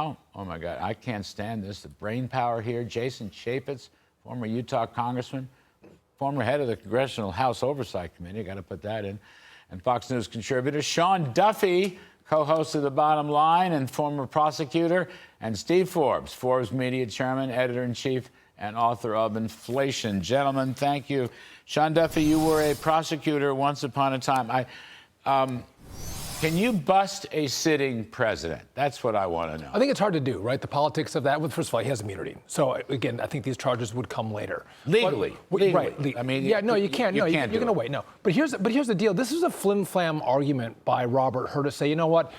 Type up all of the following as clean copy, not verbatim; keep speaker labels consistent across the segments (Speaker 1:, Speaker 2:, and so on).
Speaker 1: now, oh my God, I can't stand this. The brain power here. Jason Chaffetz, former Utah congressman, former head of the Congressional House Oversight Committee, got to put that in, and Fox News contributor Sean Duffy, co-host of The Bottom Line and former prosecutor, and Steve Forbes, Forbes Media Chairman, Editor-in-Chief, and author of Inflation. Gentlemen, thank you. Sean Duffy, you were a prosecutor once upon a time. Can you bust a sitting president? That's what I want to know.
Speaker 2: I think it's hard to do, right? The politics of that. Well, first of all, he has immunity. So, again, I think these charges would come later.
Speaker 1: Legally.
Speaker 2: Right.
Speaker 1: I mean,
Speaker 2: yeah, no, you can't.
Speaker 1: You
Speaker 2: No,
Speaker 1: can't
Speaker 2: you're going to wait. No. But here's the deal. This is a flim-flam argument by Robert Hur to say, you know what?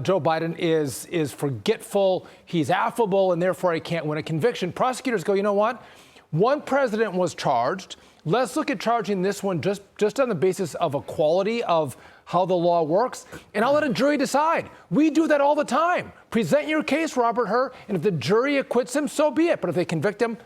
Speaker 2: Joe Biden is forgetful. He's affable, and therefore he can't win a conviction. Prosecutors go, you know what? One president was charged. Let's look at charging this one just on the basis of equality of how the law works, and I'll let a jury decide. We do that all the time. Present your case, Robert Hur, and if the jury acquits him, so be it. But if they convict him,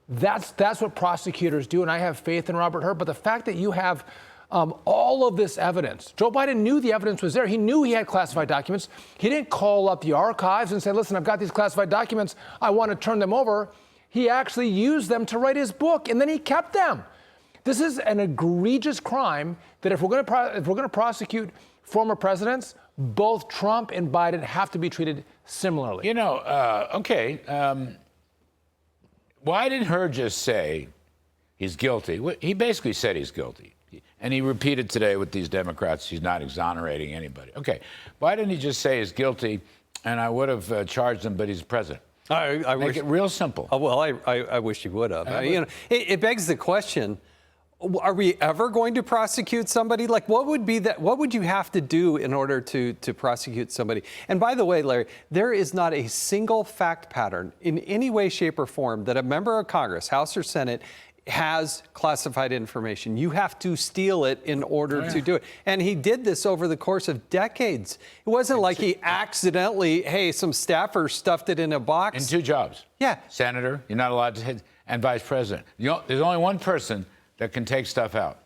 Speaker 2: that's what prosecutors do, and I have faith in Robert Hur. But the fact that you have all of this evidence, Joe Biden knew the evidence was there. He knew he had classified documents. He didn't call up the archives and say, listen, I've got these classified documents. I want to turn them over. He actually used them to write his book, and then he kept them. This is an egregious crime that if we're going to prosecute former presidents, both Trump and Biden have to be treated similarly.
Speaker 1: You know, why didn't Hur just say he's guilty? He basically said he's guilty. And he repeated today with these Democrats, he's not exonerating anybody. Okay, why didn't he just say he's guilty and I would have charged him, but he's president?
Speaker 3: I
Speaker 1: Make
Speaker 3: wish,
Speaker 1: it real simple.
Speaker 3: well, I wish he would have. It begs the question, are we ever going to prosecute somebody? Like, what would you have to do in order to prosecute somebody? And by the way, Larry, there is not a single fact pattern in any way, shape, or form that a member of Congress, House or Senate, has classified information. You have to steal it in order to do it. And he did this over the course of decades. It wasn't like he accidentally, hey, some staffer stuffed it in a box.
Speaker 1: In 2 jobs.
Speaker 3: Yeah.
Speaker 1: Senator, you're not allowed to hit, and vice president. There's only one person that can take stuff out.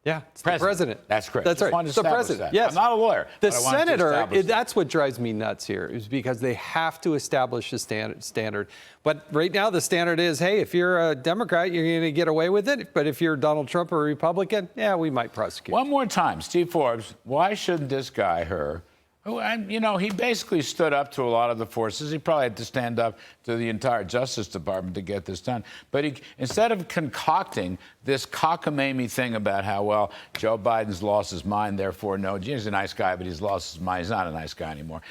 Speaker 3: Yeah, it's the president.
Speaker 1: That's correct.
Speaker 3: That's right.
Speaker 1: It's the
Speaker 3: president. Yes.
Speaker 1: I'm not a lawyer.
Speaker 3: The senator, that's what drives me nuts here, is because they have to establish a standard. But right now the standard is, hey, if you're a Democrat, you're going to get away with it. But if you're Donald Trump or a Republican, yeah, we might prosecute.
Speaker 1: One more time, Steve Forbes, why shouldn't this guy, Hur, who, he basically stood up to a lot of the forces. He probably had to stand up to the entire Justice Department to get this done. But instead of concocting this cockamamie thing about how, well, Joe Biden's lost his mind, therefore he's a nice guy, but he's lost his mind. He's not a nice guy anymore.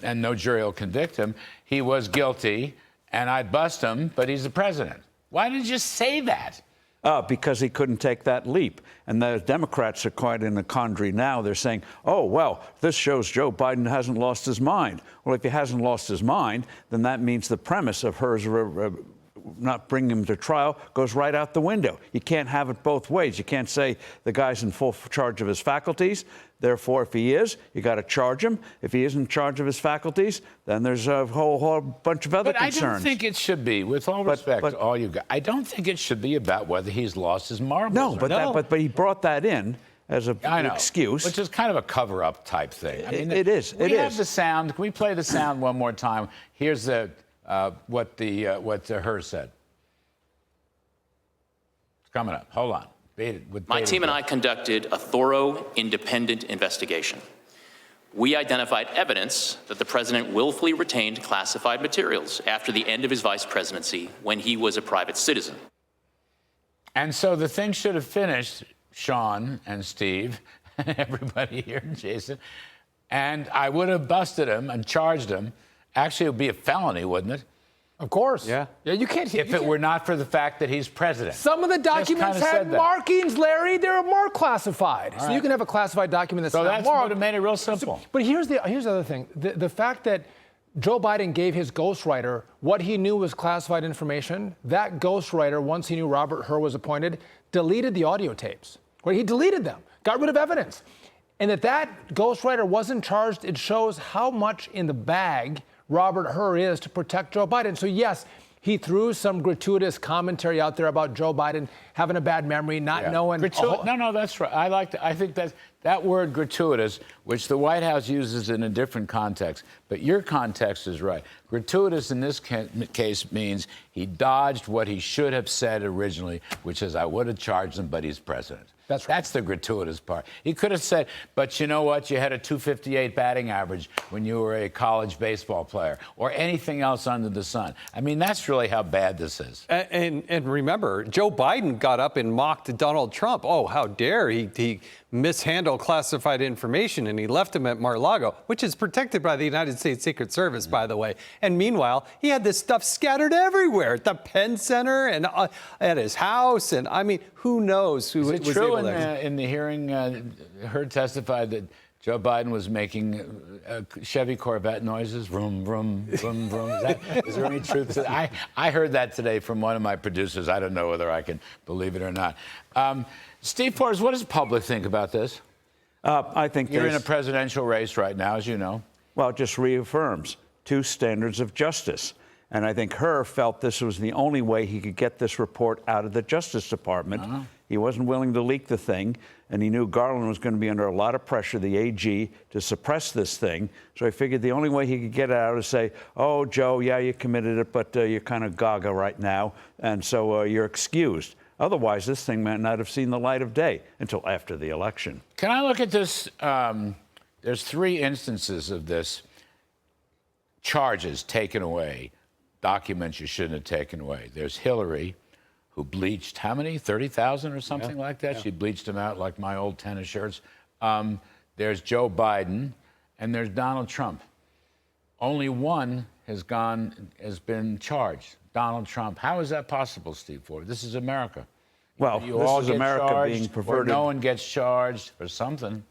Speaker 1: And no jury will convict him. He was guilty, and I'd bust him, but he's the president. Why didn't you just say that?
Speaker 4: Because he couldn't take that leap. And the Democrats are quite in a quandary now. They're saying, oh, well, this shows Joe Biden hasn't lost his mind. Well, if he hasn't lost his mind, then that means the premise of Hur's not bringing him to trial goes right out the window. You can't have it both ways. You can't say the guy's in full charge of his faculties. Therefore, if he is, you got to charge him. If he isn't in charge of his faculties, then there's a whole bunch of other concerns.
Speaker 1: But I don't think it should be, with all respect to all you guys, I don't think it should be about whether he's lost his marbles.
Speaker 4: No, but he brought that in as an excuse.
Speaker 1: Which is kind of a cover-up type thing. I mean,
Speaker 4: it is.
Speaker 1: We have the sound. Can we play the sound one more time? Here's what Hur said. It's coming up. Hold on.
Speaker 5: My team and I conducted a thorough, independent investigation. We identified evidence that the president willfully retained classified materials after the end of his vice presidency when he was a private citizen.
Speaker 1: And so the thing should have finished, Sean and Steve, and everybody here, Jason, and I would have busted him and charged him. Actually, it would be a felony, wouldn't it?
Speaker 2: Of course.
Speaker 1: Yeah.
Speaker 2: Yeah, you can't.
Speaker 1: If it were not for the fact that he's president.
Speaker 2: Some of the documents had markings, Larry. They're more classified. So you can have a classified document that's not marked.
Speaker 1: So that would have made it real simple.
Speaker 2: But here's the other thing. The fact that Joe Biden gave his ghostwriter what he knew was classified information, that ghostwriter, once he knew Robert Hur was appointed, deleted the audio tapes. He deleted them, got rid of evidence. And that ghostwriter wasn't charged, it shows how much in the bag Robert Hur is to protect Joe Biden. So yes, he threw some gratuitous commentary out there about Joe Biden having a bad memory, not knowing.
Speaker 1: No, that's right. I think that word gratuitous, which the White House uses in a different context, but your context is right. Gratuitous in this case means he dodged what he should have said originally, which is, I would have charged him, but he's president.
Speaker 2: That's right.
Speaker 1: That's the gratuitous part. He could have said, but you know what? You had a .258 batting average when you were a college baseball player, or anything else under the sun. I mean, that's really how bad this is.
Speaker 3: And remember, Joe Biden got up and mocked Donald Trump. Oh, how dare he mishandle classified information, and he left him at Mar-a-Lago, which is protected by the United States Secret Service, by the way. And meanwhile, he had this stuff scattered everywhere at the Penn Center and at his house. And I mean, who knows who
Speaker 1: Is it
Speaker 3: was
Speaker 1: true
Speaker 3: able to...
Speaker 1: in the hearing, Heard testified that Joe Biden was making Chevy Corvette noises, vroom, vroom, vroom, vroom. Is there any truth to that? I heard that today from one of my producers. I don't know whether I can believe it or not. Steve Forbes, what does the public think about this?
Speaker 4: I think
Speaker 1: You're in a presidential race right now, as you know.
Speaker 4: Well, it just reaffirms two standards of justice. And I think Herr felt this was the only way he could get this report out of the Justice Department. He wasn't willing to leak the thing, and he knew Garland was going to be under a lot of pressure, the AG, to suppress this thing. So I figured the only way he could get it out is say, oh, Joe, yeah, you committed it, but you're kind of gaga right now, and so you're excused. Otherwise, this thing might not have seen the light of day until after the election.
Speaker 1: Can I look at this? There's three instances of this. Charges taken away, documents you shouldn't have taken away. There's Hillary, who bleached how many? 30,000 or something like that? Yeah. She bleached them out like my old tennis shirts. There's Joe Biden, and there's Donald Trump. Only one has been charged. Donald Trump. How is that possible, Steve Forbes? This is America.
Speaker 4: Well,
Speaker 1: You all
Speaker 4: this is
Speaker 1: get
Speaker 4: America
Speaker 1: charged,
Speaker 4: being
Speaker 1: or
Speaker 4: perverted.
Speaker 1: no one gets charged or something.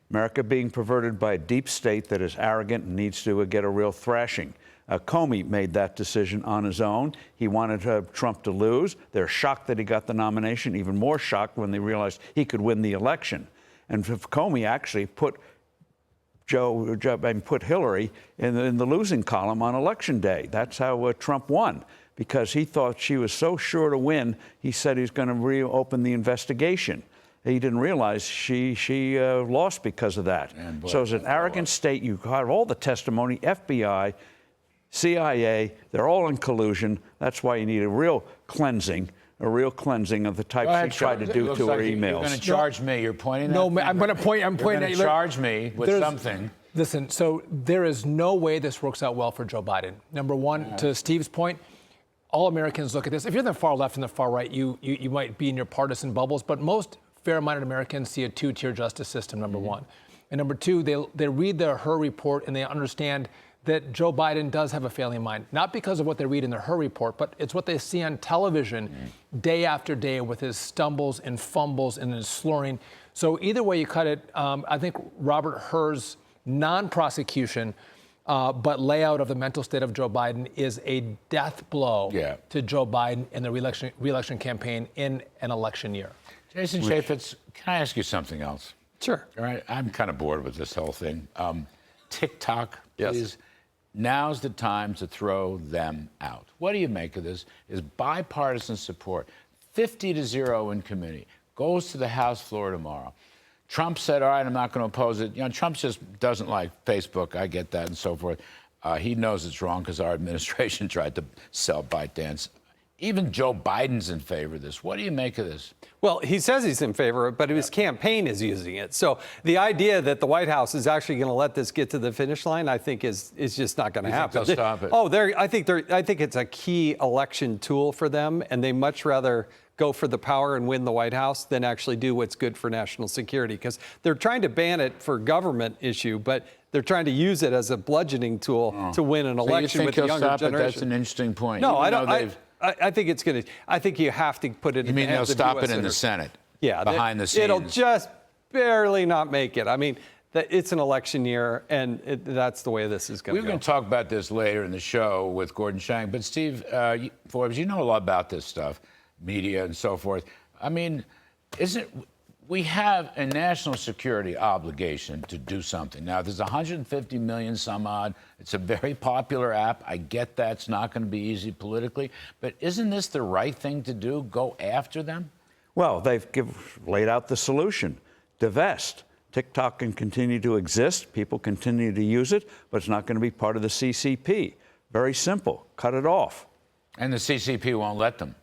Speaker 4: America being perverted by a deep state that is arrogant and needs to get a real thrashing. Comey made that decision on his own. He wanted Trump to lose. They're shocked that he got the nomination, even more shocked when they realized he could win the election. And Comey actually put Hillary in the losing column on Election Day. That's how Trump won, because he thought she was so sure to win, he said he's going to reopen the investigation. He didn't realize she lost because of that.
Speaker 1: Boy,
Speaker 4: so it's an arrogant state. You have all the testimony, FBI, CIA, they're all in collusion. That's why you need a real cleansing of the type she tried to do to her emails.
Speaker 1: You're going to charge me. You're pointing that.
Speaker 2: No, I'm going to point. I'm pointing at you.
Speaker 1: Charge me with something.
Speaker 2: Listen, so there is no way this works out well for Joe Biden. Number one, to Steve's point, all Americans look at this. If you're in the far left and the far right, you might be in your partisan bubbles, but most fair-minded Americans see a two-tier justice system, number one. And number two, they read the Herr report and they understand that Joe Biden does have a failing mind, not because of what they read in the Herr report, but it's what they see on television day after day with his stumbles and fumbles and his slurring. So either way you cut it, I think Robert Herr's non-prosecution but layout of the mental state of Joe Biden is a death blow to Joe Biden in the re-election campaign in an election year.
Speaker 1: Jason Chaffetz, can I ask you something else?
Speaker 3: Sure.
Speaker 1: All right, I'm kind of bored with this whole thing. TikTok,
Speaker 3: Yes.
Speaker 1: please. Now's the time to throw them out. What do you make of this? Is bipartisan support, 50-0 in committee, goes to the House floor tomorrow. Trump said, all right, I'm not going to oppose it. You know, Trump just doesn't like Facebook. I get that and so forth. He knows it's wrong because our administration tried to sell ByteDance. Even Joe Biden's in favor of this. What do you make of this?
Speaker 3: Well, he says he's in favor of it, but his campaign is using it. So the idea that the White House is actually going to let this get to the finish line, I think, is just not going to happen.
Speaker 1: They'll stop it?
Speaker 3: Oh, I think it's a key election tool for them, and they much rather go for the power and win the White House than actually do what's good for national security, because they're trying to ban it for government issue, but they're trying to use it as a bludgeoning tool to win an election with the younger generation.
Speaker 1: That's an interesting point.
Speaker 3: No, I don't. I think it's going to. I think you have to put it.
Speaker 1: You mean they'll stop it in the Senate?
Speaker 3: Yeah,
Speaker 1: behind the scenes.
Speaker 3: It'll just barely not make it. I mean, it's an election year, and that's the way this is going to go.
Speaker 1: We're going to talk about this later in the show with Gordon Shank. But Steve Forbes, you know a lot about this stuff, media and so forth. I mean, we have a national security obligation to do something. Now, there's 150 million some odd. It's a very popular app. I get that. It's not going to be easy politically. But isn't this the right thing to do? Go after them?
Speaker 4: Well, they've laid out the solution. Divest. TikTok can continue to exist. People continue to use it, but it's not going to be part of the CCP. Very simple. Cut it off.
Speaker 1: And the CCP won't let them.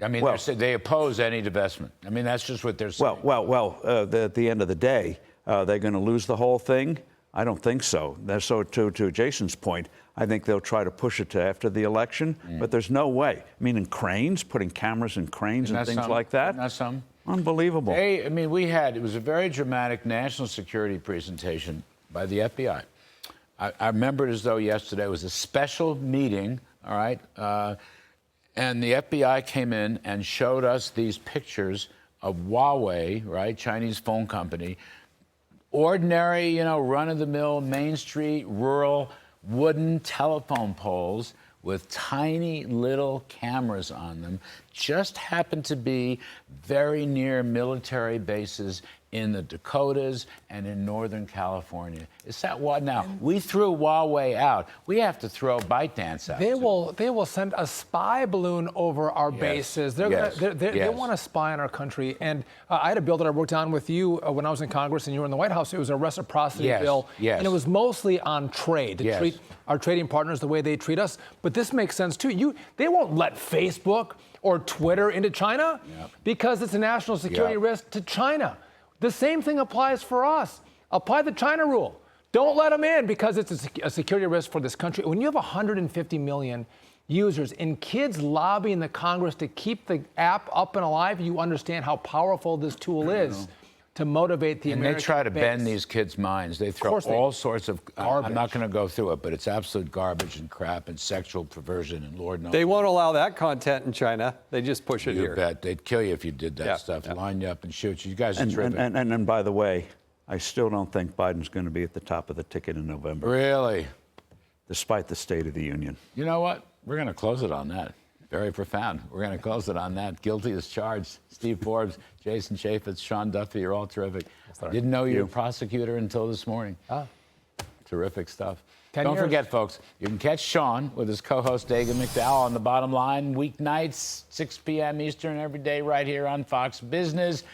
Speaker 1: I mean,
Speaker 4: Well,
Speaker 1: they oppose any divestment. I mean, that's just what they're saying.
Speaker 4: At the end of the day, they're going to lose the whole thing? I don't think so. So to Jason's point, I think they'll try to push it to after the election, but there's no way. I mean, in cranes, putting cameras in cranes and things like that.
Speaker 1: Isn't that something?
Speaker 4: Unbelievable.
Speaker 1: I mean, it was a very dramatic national security presentation by the FBI. I remember it as though yesterday it was a special meeting, all right? And the FBI came in and showed us these pictures of Huawei, right, Chinese phone company, ordinary, run-of-the-mill, Main Street, rural, wooden telephone poles with tiny little cameras on them, just happened to be very near military bases in the Dakotas and in Northern California. Is that what? Now, we threw Huawei out. We have to throw ByteDance out.
Speaker 2: They will send a spy balloon over our bases. They want to spy on our country. And I had a bill that I worked on with you when I was in Congress and you were in the White House. It was a reciprocity bill.
Speaker 1: Yes.
Speaker 2: And it was mostly on trade, to treat our trading partners the way they treat us. But this makes sense, too. They won't let Facebook or Twitter into China because it's a national security risk to China. The same thing applies for us. Apply the China rule. Don't let them in because it's a security risk for this country. When you have 150 million users and kids lobbying the Congress to keep the app up and alive, you understand how powerful this tool is to motivate the American
Speaker 1: And they try to
Speaker 2: base.
Speaker 1: bend these kids' minds. They throw all sorts of
Speaker 2: garbage.
Speaker 1: I'm not going to go through it, but it's absolute garbage and crap and sexual perversion and Lord knows.
Speaker 3: They won't allow that content in China. They just push it
Speaker 1: You
Speaker 3: here.
Speaker 1: bet. They'd kill you if you did that stuff. Line you up and shoot you. You guys are terrific.
Speaker 4: And by the way, I still don't think Biden's going to be at the top of the ticket in November,
Speaker 1: Really?
Speaker 4: despite the State of the Union.
Speaker 1: You know what? We're going to close it on that. Very profound. We're going to close it on that. Guilty as charged. Steve Forbes, Jason Chaffetz, Sean Duffy, you're all terrific. Didn't know you were a prosecutor until this morning. Terrific stuff.
Speaker 2: 10
Speaker 1: Don't
Speaker 2: years.
Speaker 1: forget, folks, you can catch Sean with his co-host Dagan McDowell on The Bottom Line, weeknights, 6 p.m. Eastern, every day right here on Fox Business.